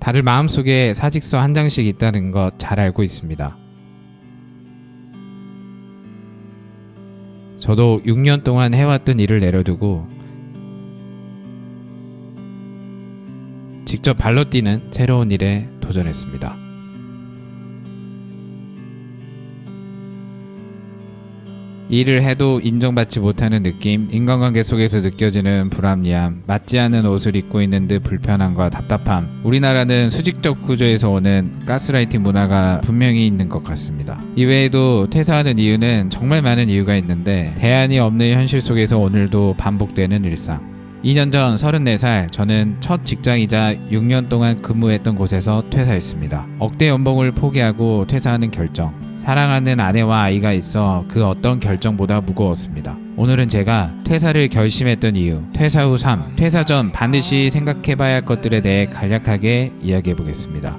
다들 마음속에 사직서 한 장씩 있다는 것 잘 알고 있습니다. 저도 6년 동안 해왔던 일을 내려두고 직접 발로 뛰는 새로운 일에 도전했습니다. 일을 해도 인정받지 못하는 느낌, 인간관계 속에서 느껴지는 불합리함, 맞지 않는 옷을 입고 있는 듯 불편함과 답답함. 우리나라는 수직적 구조에서 오는 가스라이팅 문화가 분명히 있는 것 같습니다. 이외에도 퇴사하는 이유는 정말 많은 이유가 있는데 대안이 없는 현실 속에서 오늘도 반복되는 일상. 2년 전 34살 저는 첫 직장이자 6년 동안 근무했던 곳에서 퇴사했습니다. 억대 연봉을 포기하고 퇴사하는 결정. 사랑하는 아내와 아이가 있어 그 어떤 결정보다 무거웠습니다. 오늘은 제가 퇴사를 결심했던 이유, 퇴사 후 삶, 퇴사 전 반드시 생각해봐야 할 것들에 대해 간략하게 이야기해보겠습니다.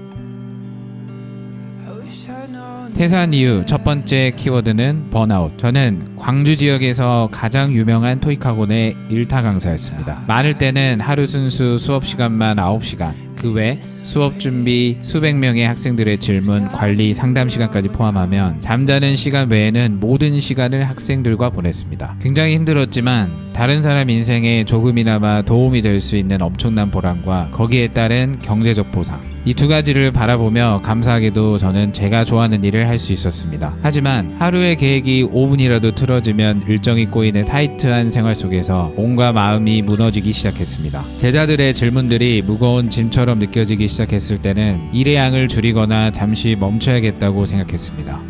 퇴사한 이유 첫 번째 키워드는 번아웃. 저는 광주 지역에서 가장 유명한 토익 학원의 일타 강사였습니다. 많을 때는 하루 순수 수업 시간만 9시간, 그 외 수업 준비, 수백 명의 학생들의 질문, 관리, 상담 시간까지 포함하면 잠자는 시간 외에는 모든 시간을 학생들과 보냈습니다. 굉장히 힘들었지만 다른 사람 인생에 조금이나마 도움이 될 수 있는 엄청난 보람과 거기에 따른 경제적 보상, 이 두 가지를 바라보며 감사하게도 저는 제가 좋아하는 일을 할 수 있었습니다. 하지만 하루의 계획이 5분이라도 틀어지면 일정이 꼬이는 타이트한 생활 속에서 몸과 마음이 무너지기 시작했습니다. 제자들의 질문들이 무거운 짐처럼 느껴지기 시작했을 때는 일의 양을 줄이거나 잠시 멈춰야겠다고 생각했습니다.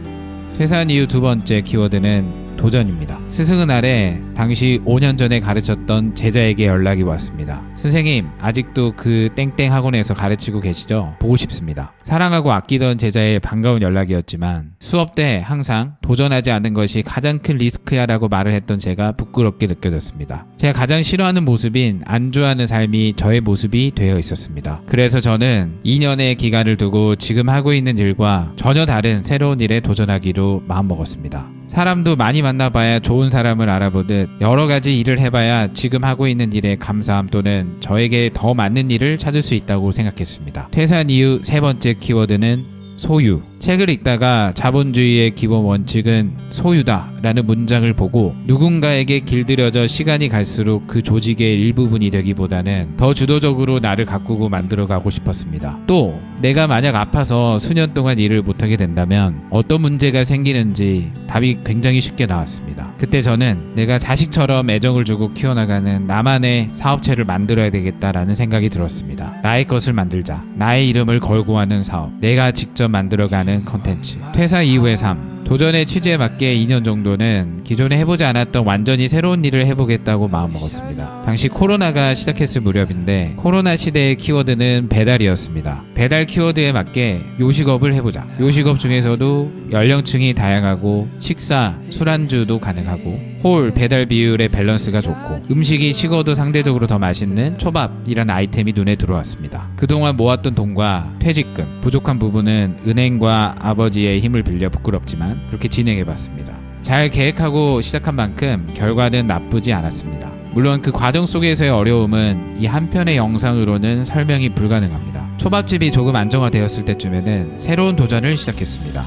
퇴사한 이후 두 번째 키워드는 도전입니다. 스승은 아래 당시 5년 전에 가르쳤던 제자에게 연락이 왔습니다. 선생님, 아직도 그 땡땡 학원에서 가르치고 계시죠? 보고 싶습니다. 사랑하고 아끼던 제자의 반가운 연락이었지만 수업 때 항상 도전하지 않는 것이 가장 큰 리스크야 라고 말을 했던 제가 부끄럽게 느껴졌습니다. 제가 가장 싫어하는 모습인 안주하는 삶이 저의 모습이 되어 있었습니다. 그래서 저는 2년의 기간을 두고 지금 하고 있는 일과 전혀 다른 새로운 일에 도전하기로 마음먹었습니다. 사람도 많이 만나봐야 좋은 사람을 알아보듯 여러 가지 일을 해봐야 지금 하고 있는 일에 감사함 또는 저에게 더 맞는 일을 찾을 수 있다고 생각했습니다. 퇴사한 이후 세 번째 키워드는 소유. 책을 읽다가 자본주의의 기본 원칙은 소유다 라는 문장을 보고 누군가에게 길들여져 시간이 갈수록 그 조직의 일부분이 되기보다는 더 주도적으로 나를 가꾸고 만들어가고 싶었습니다. 또 내가 만약 아파서 수년 동안 일을 못하게 된다면 어떤 문제가 생기는지 답이 굉장히 쉽게 나왔습니다. 그때 저는 내가 자식처럼 애정을 주고 키워나가는 나만의 사업체를 만들어야 되겠다라는 생각이 들었습니다. 나의 것을 만들자. 나의 이름을 걸고 하는 사업. 내가 직접 만들어가는 컨텐츠. 퇴사 이후의 삶. 도전의 취지에 맞게 2년 정도는 기존에 해보지 않았던 완전히 새로운 일을 해보겠다고 마음먹었습니다. 당시 코로나가 시작했을 무렵인데 코로나 시대의 키워드는 배달이었습니다. 배달 키워드에 맞게 요식업을 해보자. 요식업 중에서도 연령층이 다양하고 식사, 술안주도 가능하고 홀, 배달 비율의 밸런스가 좋고 음식이 식어도 상대적으로 더 맛있는 초밥이라는 아이템이 눈에 들어왔습니다. 그동안 모았던 돈과 퇴직금, 부족한 부분은 은행과 아버지의 힘을 빌려 부끄럽지만 그렇게 진행해봤습니다. 잘 계획하고 시작한 만큼 결과는 나쁘지 않았습니다. 물론 그 과정 속에서의 어려움은 이 한 편의 영상으로는 설명이 불가능합니다. 초밥집이 조금 안정화되었을 때쯤에는 새로운 도전을 시작했습니다.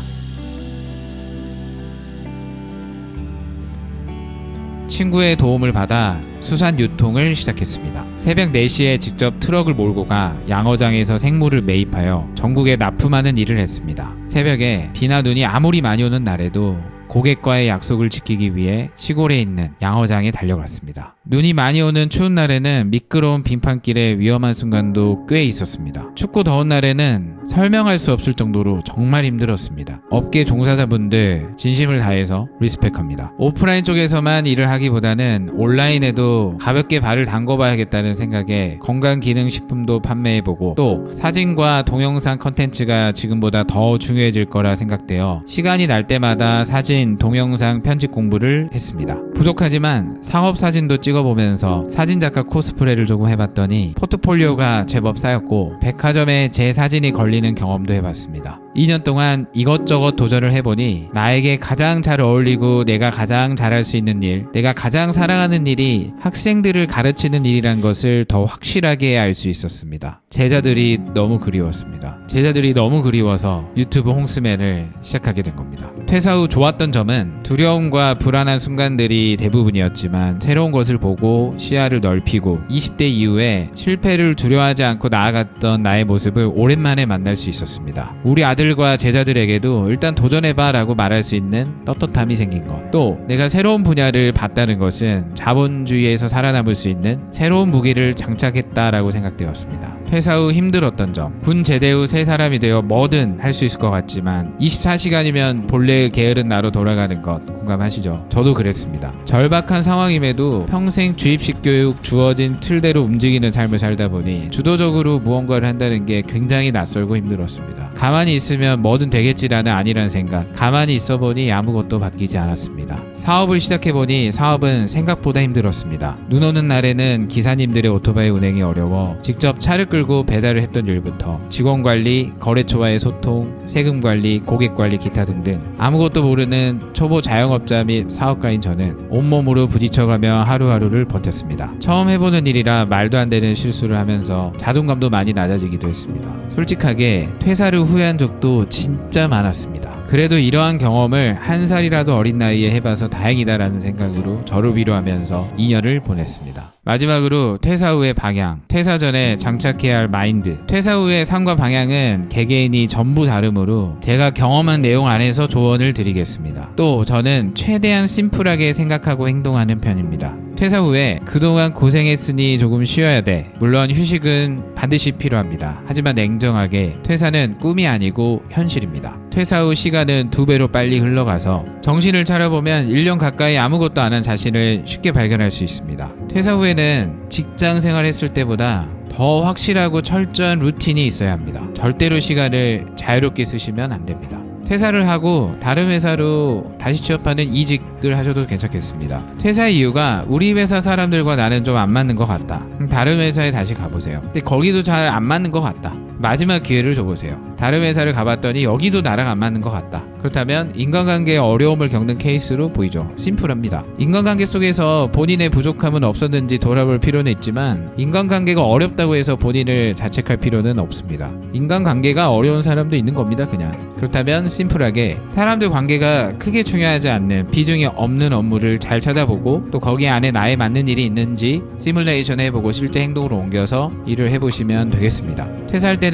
친구의 도움을 받아 수산 유통을 시작했습니다. 새벽 4시에 직접 트럭을 몰고 가 양어장에서 생물을 매입하여 전국에 납품하는 일을 했습니다. 새벽에 비나 눈이 아무리 많이 오는 날에도 고객과의 약속을 지키기 위해 시골에 있는 양어장에 달려갔습니다. 눈이 많이 오는 추운 날에는 미끄러운 빙판길에 위험한 순간도 꽤 있었습니다. 춥고 더운 날에는 설명할 수 없을 정도로 정말 힘들었습니다. 업계 종사자분들 진심을 다해서 리스펙합니다. 오프라인 쪽에서만 일을 하기보다는 온라인에도 가볍게 발을 담궈봐야겠다는 생각에 건강기능식품도 판매해보고 또 사진과 동영상 컨텐츠가 지금보다 더 중요해질 거라 생각되어 시간이 날 때마다 사진, 동영상 편집 공부를 했습니다. 부족하지만 상업사진도 찍어보면서 사진작가 코스프레를 조금 해봤더니 포트폴리오가 제법 쌓였고 백화점에 제 사진이 걸리는 경험도 해봤습니다. 2년 동안 이것저것 도전을 해보니 나에게 가장 잘 어울리고 내가 가장 잘할 수 있는 일, 내가 가장 사랑하는 일이 학생들을 가르치는 일이란 것을 더 확실하게 알 수 있었습니다. 제자들이 너무 그리웠습니다. 제자들이 너무 그리워서 유튜브 홍스맨을 시작하게 된 겁니다. 퇴사 후 좋았던 점은 두려움과 불안한 순간들이 대부분이었지만 새로운 것을 보고 시야를 넓히고 20대 이후에 실패를 두려워하지 않고 나아갔던 나의 모습을 오랜만에 만날 수 있었습니다. 우리 아들과 제자들에게도 일단 도전해봐 라고 말할 수 있는 떳떳함이 생긴 것, 또 내가 새로운 분야를 봤다는 것은 자본주의에서 살아남을 수 있는 새로운 무기를 장착했다라고 생각되었습니다. 퇴사 후 힘들었던 점, 군 제대 후 새 사람이 되어 뭐든 할 수 있을 것 같지만 24시간이면 본래의 게으른 나로 돌아가는 것 공감하시죠? 저도 그랬습니다. 절박한 상황임에도 평생 주입식 교육, 주어진 틀대로 움직이는 삶을 살다 보니 주도적으로 무언가를 한다는 게 굉장히 낯설고 힘들었습니다. 가만히 있으면 뭐든 되겠지라는 아니란 생각, 가만히 있어 보니 아무것도 바뀌지 않았습니다. 사업을 시작해보니 사업은 생각보다 힘들었습니다. 눈 오는 날에는 기사님들의 오토바이 운행이 어려워 직접 차를 끌고 배달을 했던 일부터 직원 관리, 거래처와의 소통, 세금 관리, 고객 관리 기타 등등 아무것도 모르는 초보 자영업자 및 사업가인 저는 온몸으로 부딪혀가며 하루하루를 버텼습니다. 처음 해보는 일이라 말도 안 되는 실수를 하면서 자존감도 많이 낮아지기도 했습니다. 솔직하게 퇴사를 후회한 적도 진짜 많았습니다. 그래도 이러한 경험을 한 살이라도 어린 나이에 해봐서 다행이다라는 생각으로 저를 위로하면서 2년을 보냈습니다. 마지막으로 퇴사 후의 방향, 퇴사 전에 장착해야 할 마인드. 퇴사 후의 삶과 방향은 개개인이 전부 다르므로 제가 경험한 내용 안에서 조언을 드리겠습니다. 또 저는 최대한 심플하게 생각하고 행동하는 편입니다. 퇴사 후에 그동안 고생했으니 조금 쉬어야 돼. 물론 휴식은 반드시 필요합니다. 하지만 냉정하게 퇴사는 꿈이 아니고 현실입니다. 퇴사 후 시간은 2배로 빨리 흘러가서 정신을 차려보면 1년 가까이 아무것도 안 한 자신을 쉽게 발견할 수 있습니다. 퇴사 후에는 직장 생활했을 때보다 더 확실하고 철저한 루틴이 있어야 합니다. 절대로 시간을 자유롭게 쓰시면 안 됩니다. 퇴사를 하고 다른 회사로 다시 취업하는 이직을 하셔도 괜찮겠습니다. 퇴사 이유가 우리 회사 사람들과 나는 좀 안 맞는 것 같다. 다른 회사에 다시 가보세요. 근데 거기도 잘 안 맞는 것 같다. 마지막 기회를 줘보세요. 다른 회사를 가봤더니 여기도 나랑 안 맞는 것 같다. 그렇다면 인간관계에 어려움을 겪는 케이스로 보이죠. 심플합니다. 인간관계 속에서 본인의 부족함은 없었는지 돌아볼 필요는 있지만 인간관계가 어렵다고 해서 본인을 자책할 필요는 없습니다. 인간관계가 어려운 사람도 있는 겁니다. 그냥. 그렇다면 심플하게 사람들 관계가 크게 중요하지 않는 비중이 없는 업무를 잘 찾아보고 또 거기 안에 나에 맞는 일이 있는지 시뮬레이션 해보고 실제 행동으로 옮겨서 일을 해보시면 되겠습니다. 퇴사할 때는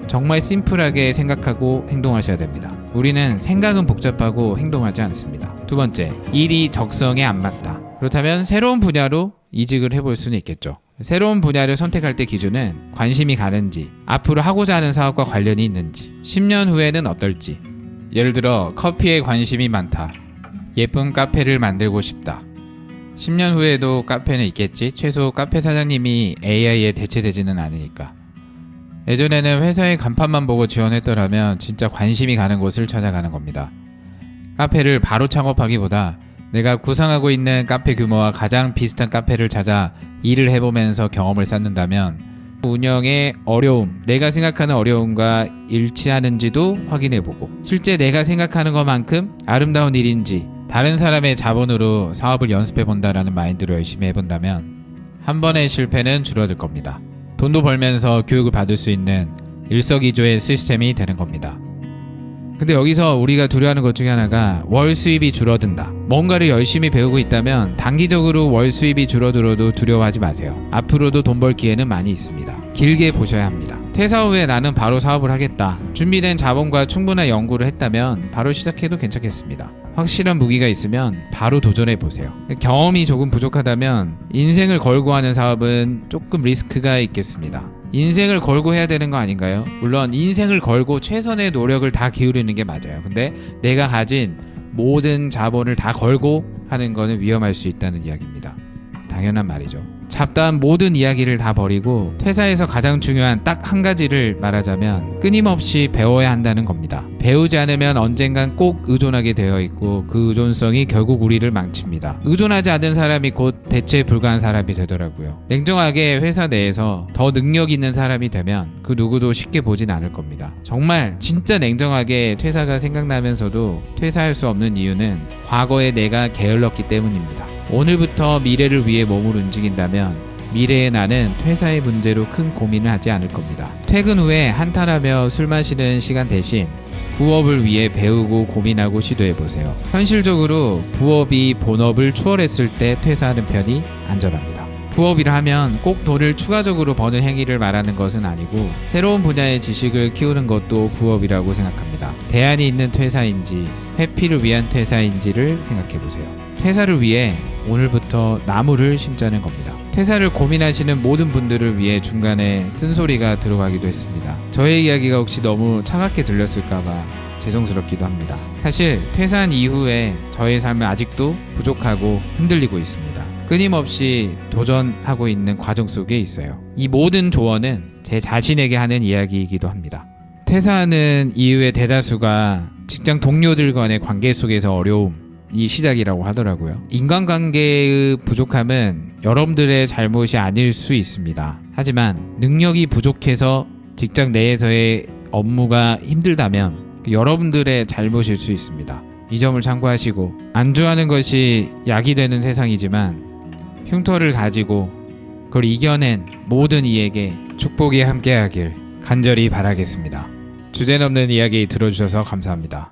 정말 심플하게 생각하고 행동하셔야 됩니다. 우리는 생각은 복잡하고 행동하지 않습니다. 두 번째, 일이 적성에 안 맞다. 그렇다면 새로운 분야로 이직을 해볼 수는 있겠죠. 새로운 분야를 선택할 때 기준은 관심이 가는지, 앞으로 하고자 하는 사업과 관련이 있는지, 10년 후에는 어떨지. 예를 들어 커피에 관심이 많다. 예쁜 카페를 만들고 싶다. 10년 후에도 카페는 있겠지. 최소 카페 사장님이 AI에 대체되지는 않으니까. 예전에는 회사의 간판만 보고 지원했더라면 진짜 관심이 가는 곳을 찾아가는 겁니다. 카페를 바로 창업하기보다 내가 구상하고 있는 카페 규모와 가장 비슷한 카페를 찾아 일을 해보면서 경험을 쌓는다면 운영의 어려움, 내가 생각하는 어려움과 일치하는지도 확인해보고 실제 내가 생각하는 것만큼 아름다운 일인지 다른 사람의 자본으로 사업을 연습해본다라는 마인드로 열심히 해본다면 한 번의 실패는 줄어들 겁니다. 돈도 벌면서 교육을 받을 수 있는 일석이조의 시스템이 되는 겁니다. 근데 여기서 우리가 두려워하는 것 중에 하나가 월 수입이 줄어든다. 뭔가를 열심히 배우고 있다면 단기적으로 월 수입이 줄어들어도 두려워하지 마세요. 앞으로도 돈 벌 기회는 많이 있습니다. 길게 보셔야 합니다. 퇴사 후에 나는 바로 사업을 하겠다. 준비된 자본과 충분한 연구를 했다면 바로 시작해도 괜찮겠습니다. 확실한 무기가 있으면 바로 도전해보세요. 경험이 조금 부족하다면 인생을 걸고 하는 사업은 조금 리스크가 있겠습니다. 인생을 걸고 해야 되는 거 아닌가요? 물론 인생을 걸고 최선의 노력을 다 기울이는 게 맞아요. 근데 내가 가진 모든 자본을 다 걸고 하는 거는 위험할 수 있다는 이야기입니다. 당연한 말이죠. 잡다한 모든 이야기를 다 버리고 퇴사에서 가장 중요한 딱 한 가지를 말하자면 끊임없이 배워야 한다는 겁니다. 배우지 않으면 언젠간 꼭 의존하게 되어 있고 그 의존성이 결국 우리를 망칩니다. 의존하지 않는 사람이 곧 대체 불가한 사람이 되더라고요. 냉정하게 회사 내에서 더 능력 있는 사람이 되면 그 누구도 쉽게 보진 않을 겁니다. 정말 진짜 냉정하게 퇴사가 생각나면서도 퇴사할 수 없는 이유는 과거에 내가 게을렀기 때문입니다. 오늘부터 미래를 위해 몸을 움직인다면 미래의 나는 퇴사의 문제로 큰 고민을 하지 않을 겁니다. 퇴근 후에 한탄하며 술 마시는 시간 대신 부업을 위해 배우고 고민하고 시도해보세요. 현실적으로 부업이 본업을 추월했을 때 퇴사하는 편이 안전합니다. 부업이라 하면 꼭 돈을 추가적으로 버는 행위를 말하는 것은 아니고 새로운 분야의 지식을 키우는 것도 부업이라고 생각합니다. 대안이 있는 퇴사인지 회피를 위한 퇴사인지를 생각해보세요. 퇴사를 위해 오늘부터 나무를 심자는 겁니다. 퇴사를 고민하시는 모든 분들을 위해 중간에 쓴소리가 들어가기도 했습니다. 저의 이야기가 혹시 너무 차갑게 들렸을까봐 죄송스럽기도 합니다. 사실 퇴사한 이후에 저의 삶은 아직도 부족하고 흔들리고 있습니다. 끊임없이 도전하고 있는 과정 속에 있어요. 이 모든 조언은 제 자신에게 하는 이야기이기도 합니다. 퇴사하는 이후의 대다수가 직장 동료들 간의 관계 속에서 어려움이 시작이라고 하더라고요. 인간관계의 부족함은 여러분들의 잘못이 아닐 수 있습니다. 하지만 능력이 부족해서 직장 내에서의 업무가 힘들다면 여러분들의 잘못일 수 있습니다. 이 점을 참고하시고 안주하는 것이 약이 되는 세상이지만 흉터를 가지고 그걸 이겨낸 모든 이에게 축복이 함께하길 간절히 바라겠습니다. 주제넘는 이야기 들어주셔서 감사합니다.